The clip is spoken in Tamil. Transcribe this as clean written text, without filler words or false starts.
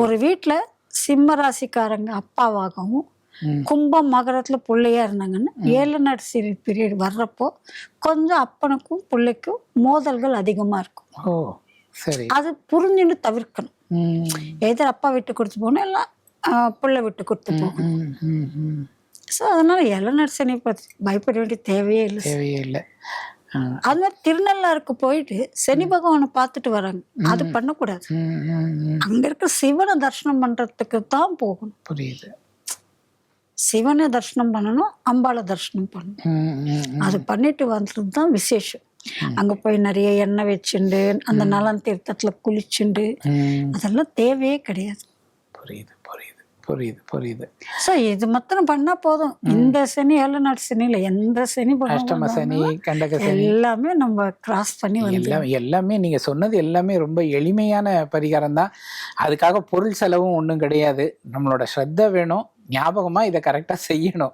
ஒரு வீட்டுல சிம்ம ராசிக்காரங்க அப்பாவாகவும் கும்பம் மகரத்துல பிள்ளையா இருந்தாங்கன்னு 7 நட்சத்திர பீரியட் வர்றப்போ கொஞ்சம் அப்பனுக்கும் பிள்ளைக்கும் மோதல்கள் அதிகமா இருக்கும். ஓ சரி. அது புரிஞ்சுன்னு தவிர்க்கணும். எதிர் அப்பா விட்டு கொடுத்து போகணும், எல்லாம் பிள்ளை விட்டு கொடுத்து போகணும். ஸோ அதனால 7 நட்சத்திர பத்தி பயப்பட வேண்டிய தேவையே இல்லை. அது மாதிரி திருநள்ளாருக்கு போயிட்டு சனி பகவானை பார்த்துட்டு வராங்க, அது பண்ணக்கூடாது. அங்க இருக்க சிவனை தரிசனம் பண்றதுக்கு தான் போகணும். புரியுது. சிவனை தரிசனம் பண்ணணும், அம்பாளை தரிசனம் பண்ணணும். அது பண்ணிட்டு வந்தது தான் விசேஷம். அங்க போய் நிறைய எண்ணெய் வச்சுண்டு அந்த நலன் தீர்த்தத்துல குளிச்சுண்டு அதெல்லாம் தேவையே கிடையாது. புரியுது புரியுது புரியுது புரியுது. ஸோ இது மாத்திரம் பண்ணா போதும். இந்த சனி 7 நாட்டு சனியில எந்த சனி அஷ்டம சனி கண்டக சனி எல்லாமே நம்ம கிராஸ் பண்ணி எல்லாமே நீங்க சொன்னது எல்லாமே ரொம்ப எளிமையான பரிகாரம் தான். அதுக்காக பொருள் செலவும் ஒன்றும் கிடையாது. நம்மளோட ஸ்ரத்த வேணும், ஞாபகமா இதை கரெக்டா செய்யணும்.